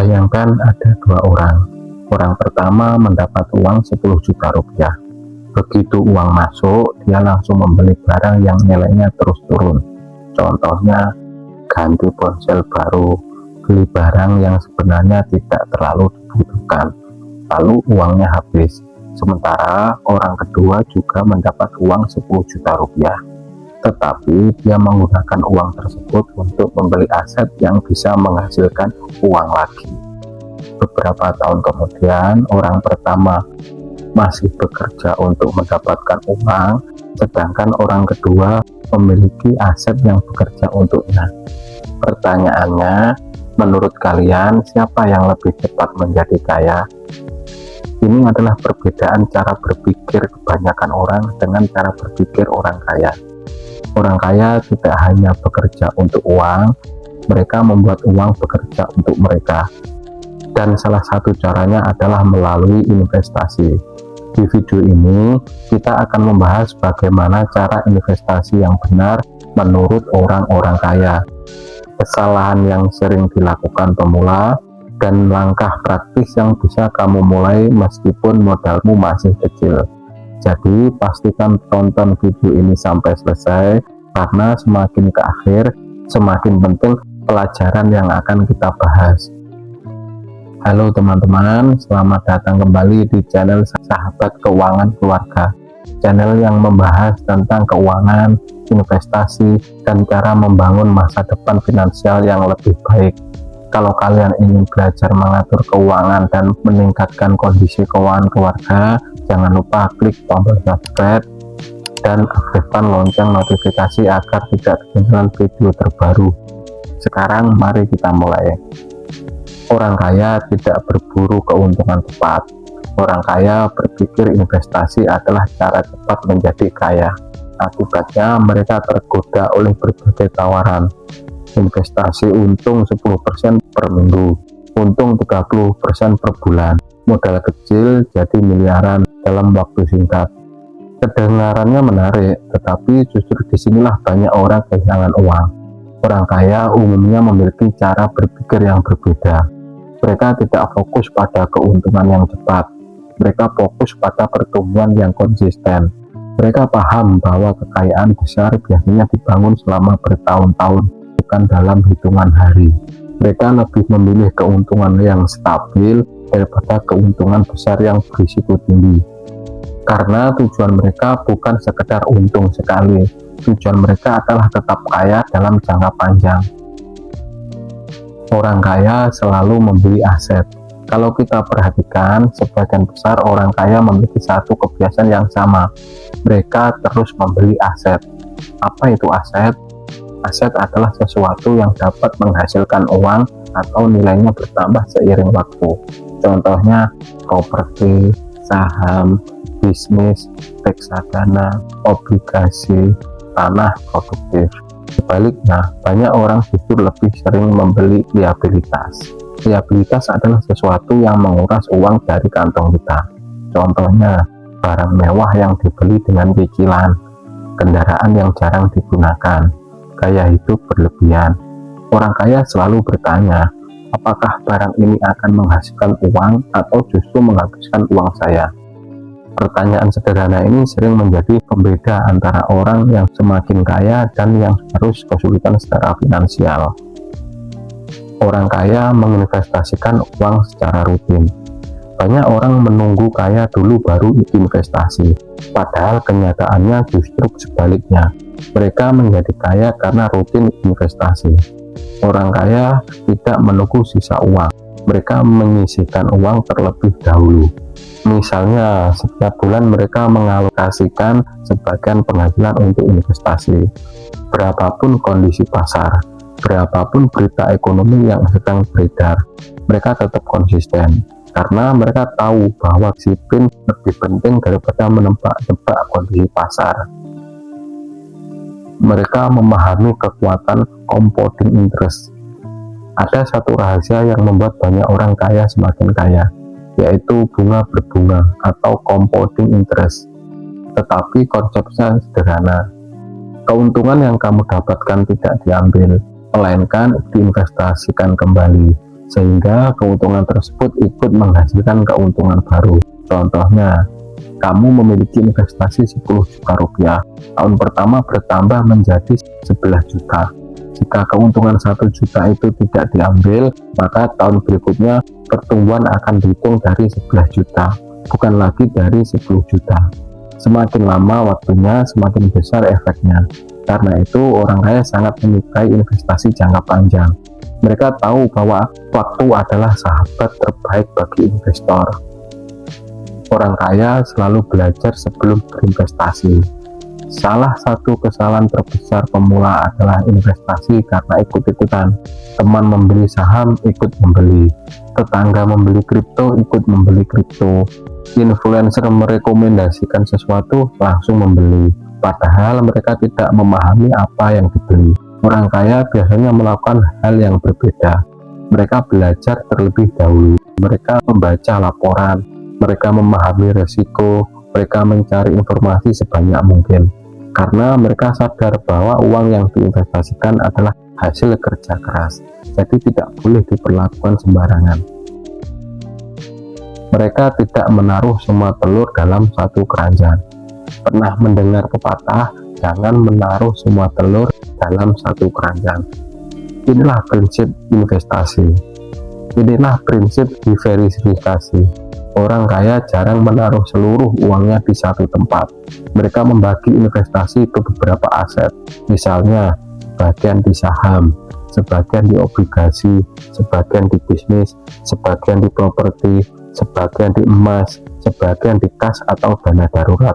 Bayangkan ada dua orang. Orang pertama mendapat uang 10 juta rupiah. Begitu uang masuk, dia langsung membeli barang yang nilainya terus turun. Contohnya, ganti ponsel baru, beli barang yang sebenarnya tidak terlalu dibutuhkan. Lalu uangnya habis. Sementara orang kedua juga mendapat uang 10 juta rupiah. Tetapi dia menggunakan uang tersebut untuk membeli aset yang bisa menghasilkan uang lagi. Beberapa tahun kemudian, orang pertama masih bekerja untuk mendapatkan uang, sedangkan orang kedua memiliki aset yang bekerja untuknya. Pertanyaannya, menurut kalian siapa yang lebih cepat menjadi kaya? Ini adalah perbedaan cara berpikir kebanyakan orang dengan cara berpikir orang kaya. Orang kaya tidak hanya bekerja untuk uang, mereka membuat uang bekerja untuk mereka. Dan salah satu caranya adalah melalui investasi. Di video ini, kita akan membahas bagaimana cara investasi yang benar menurut orang-orang kaya, kesalahan yang sering dilakukan pemula, dan langkah praktis yang bisa kamu mulai meskipun modalmu masih kecil. Jadi pastikan tonton video ini sampai selesai, karena semakin ke akhir semakin penting pelajaran yang akan kita bahas. Halo teman-teman, selamat datang kembali di channel Sahabat Keuangan Keluarga, channel yang membahas tentang keuangan, investasi, dan cara membangun masa depan finansial yang lebih baik. Kalau kalian ingin belajar mengatur keuangan dan meningkatkan kondisi keuangan keluarga, jangan lupa klik tombol subscribe dan aktifkan lonceng notifikasi agar tidak ketinggalan video terbaru. Sekarang mari kita mulai. Orang kaya tidak berburu keuntungan cepat. Orang kaya berpikir investasi adalah cara cepat menjadi kaya. Akibatnya mereka tergoda oleh berbagai tawaran. Investasi untung 10% per minggu, untung 30% per bulan, modal kecil jadi miliaran dalam waktu singkat. Kedengarannya menarik, tetapi justru disinilah banyak orang kehilangan uang. Orang kaya umumnya memiliki cara berpikir yang berbeda. Mereka tidak fokus pada keuntungan yang cepat, mereka fokus pada pertumbuhan yang konsisten. Mereka paham bahwa kekayaan besar biasanya dibangun selama bertahun-tahun, bukan dalam hitungan hari. Mereka lebih memilih keuntungan yang stabil daripada keuntungan besar yang berisiko tinggi. Karena tujuan mereka bukan sekedar untung sekali, tujuan mereka adalah tetap kaya dalam jangka panjang. Orang kaya selalu membeli aset. Kalau kita perhatikan, sebagian besar orang kaya memiliki satu kebiasaan yang sama. Mereka terus membeli aset. Apa itu aset? Aset adalah sesuatu yang dapat menghasilkan uang atau nilainya bertambah seiring waktu. Contohnya properti, saham, bisnis, reksadana, obligasi, tanah produktif. Sebaliknya, banyak orang justru lebih sering membeli liabilitas. Liabilitas adalah sesuatu yang menguras uang dari kantong kita. Contohnya, barang mewah yang dibeli dengan cicilan, kendaraan yang jarang digunakan, gaya hidup berlebihan. Orang kaya selalu bertanya, apakah barang ini akan menghasilkan uang atau justru menghabiskan uang saya? Pertanyaan sederhana ini sering menjadi pembeda antara orang yang semakin kaya dan yang harus kesulitan secara finansial. Orang kaya menginvestasikan uang secara rutin. Banyak orang menunggu kaya dulu baru investasi, padahal kenyataannya justru sebaliknya. Mereka menjadi kaya karena rutin investasi. Orang kaya tidak menunggu sisa uang, mereka menyisihkan uang terlebih dahulu. Misalnya, setiap bulan mereka mengalokasikan sebagian penghasilan untuk investasi. Berapapun kondisi pasar, berapapun berita ekonomi yang sedang beredar, mereka tetap konsisten. Karena mereka tahu bahwa disiplin lebih penting daripada menebak-nebak kondisi pasar. Mereka memahami kekuatan compounding interest. Ada satu rahasia yang membuat banyak orang kaya semakin kaya, yaitu bunga berbunga atau compounding interest. Tetapi konsepnya sederhana. Keuntungan yang kamu dapatkan tidak diambil, melainkan diinvestasikan kembali. sehingga keuntungan tersebut ikut menghasilkan keuntungan baru. Contohnya, kamu memiliki investasi 10 juta rupiah, tahun pertama bertambah menjadi 11 juta. Jika keuntungan 1 juta itu tidak diambil, maka tahun berikutnya pertumbuhan akan dihitung dari 11 juta, bukan lagi dari 10 juta. Semakin lama waktunya, semakin besar efeknya. Karena itu, orang kaya sangat menyukai investasi jangka panjang. Mereka tahu bahwa waktu adalah sahabat terbaik bagi investor. Orang kaya selalu belajar sebelum berinvestasi. Salah satu kesalahan terbesar pemula adalah investasi karena ikut-ikutan. Teman membeli saham, ikut membeli. Tetangga membeli kripto, ikut membeli kripto. Influencer merekomendasikan sesuatu, langsung membeli. Padahal mereka tidak memahami apa yang dibeli. Orang kaya biasanya melakukan hal yang berbeda. Mereka belajar terlebih dahulu. Mereka membaca laporan. Mereka memahami resiko. Mereka mencari informasi sebanyak mungkin. Karena mereka sadar bahwa uang yang diinvestasikan adalah hasil kerja keras. Jadi tidak boleh diperlakukan sembarangan. Mereka tidak menaruh semua telur dalam satu keranjang. Pernah mendengar pepatah, jangan menaruh semua telur dalam satu keranjang. Inilah prinsip investasi. Inilah prinsip diversifikasi. Orang kaya jarang menaruh seluruh uangnya di satu tempat. Mereka membagi investasi ke beberapa aset. Misalnya, sebagian di saham, sebagian di obligasi, sebagian di bisnis, sebagian di properti, sebagian di emas, sebagian di kas atau dana darurat.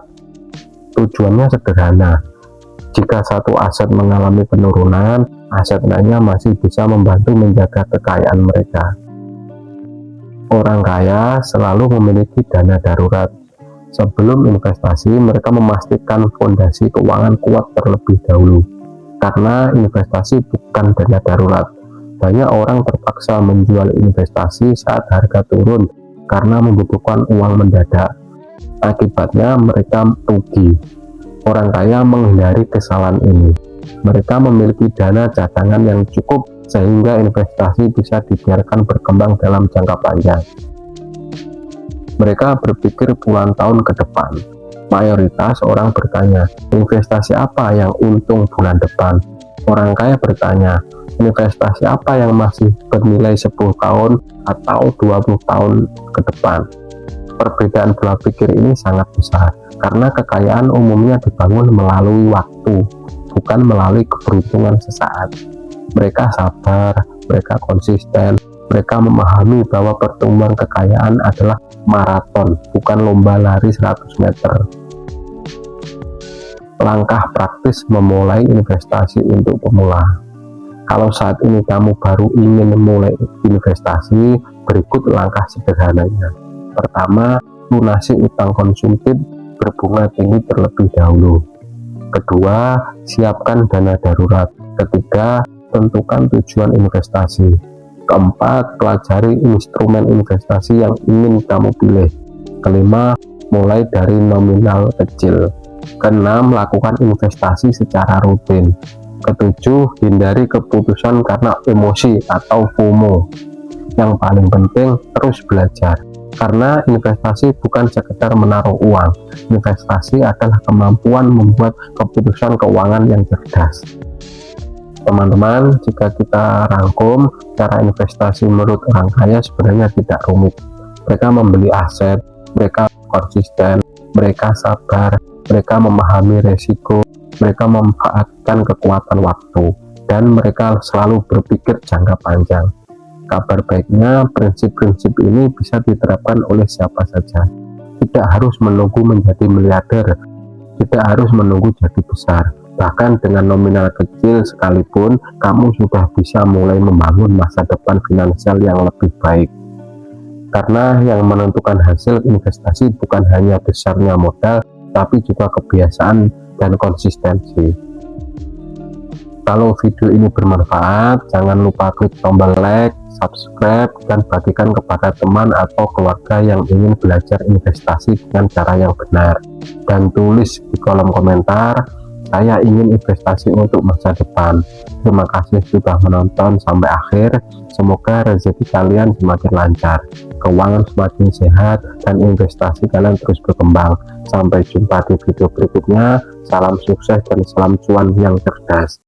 Tujuannya sederhana. Jika satu aset mengalami penurunan, aset lainnya masih bisa membantu menjaga kekayaan mereka. Orang kaya selalu memiliki dana darurat. Sebelum investasi, mereka memastikan fondasi keuangan kuat terlebih dahulu. Karena investasi bukan dana darurat. Banyak orang terpaksa menjual investasi saat harga turun karena membutuhkan uang mendadak. Akibatnya mereka rugi. Orang kaya menghindari kesalahan ini. Mereka memiliki dana cadangan yang cukup sehingga investasi bisa dibiarkan berkembang dalam jangka panjang. Mereka berpikir puluhan tahun ke depan. Mayoritas orang bertanya, investasi apa yang untung bulan depan? Orang kaya bertanya, investasi apa yang masih bernilai 10 tahun atau 20 tahun ke depan? Perbedaan pola pikir ini sangat besar karena kekayaan umumnya dibangun melalui waktu, bukan melalui keberuntungan sesaat. Mereka sabar, mereka konsisten, mereka memahami bahwa pertumbuhan kekayaan adalah maraton, bukan lomba lari 100 meter. Langkah praktis memulai investasi untuk pemula. Kalau saat ini kamu baru ingin memulai investasi, berikut langkah sederhananya. Pertama, lunasi utang konsumtif berbunga tinggi terlebih dahulu. Kedua, siapkan dana darurat. Ketiga, tentukan tujuan investasi. Keempat, pelajari instrumen investasi yang ingin kamu pilih. Kelima, mulai dari nominal kecil. Keenam, lakukan investasi secara rutin. Ketujuh, hindari keputusan karena emosi atau FOMO. Yang paling penting, terus belajar. Karena investasi bukan sekedar menaruh uang. Investasi adalah kemampuan membuat keputusan keuangan yang cerdas. Teman-teman, jika kita rangkum, cara investasi menurut orang kaya sebenarnya tidak rumit. Mereka membeli aset, mereka konsisten, mereka sabar, mereka memahami resiko, mereka memanfaatkan kekuatan waktu, dan mereka selalu berpikir jangka panjang. Kabar baiknya, prinsip-prinsip ini bisa diterapkan oleh siapa saja. Tidak harus menunggu menjadi miliarder, tidak harus menunggu jadi besar. Bahkan dengan nominal kecil sekalipun, kamu sudah bisa mulai membangun masa depan finansial yang lebih baik. Karena yang menentukan hasil investasi bukan hanya besarnya modal, tapi juga kebiasaan dan konsistensi. Kalau video ini bermanfaat, jangan lupa klik tombol like, subscribe, dan bagikan kepada teman atau keluarga yang ingin belajar investasi dengan cara yang benar. Dan tulis di kolom komentar, saya ingin investasi untuk masa depan. Terima kasih sudah menonton sampai akhir. Semoga rezeki kalian semakin lancar, keuangan semakin sehat, dan investasi kalian terus berkembang. Sampai jumpa di video berikutnya. Salam sukses dan salam cuan yang cerdas.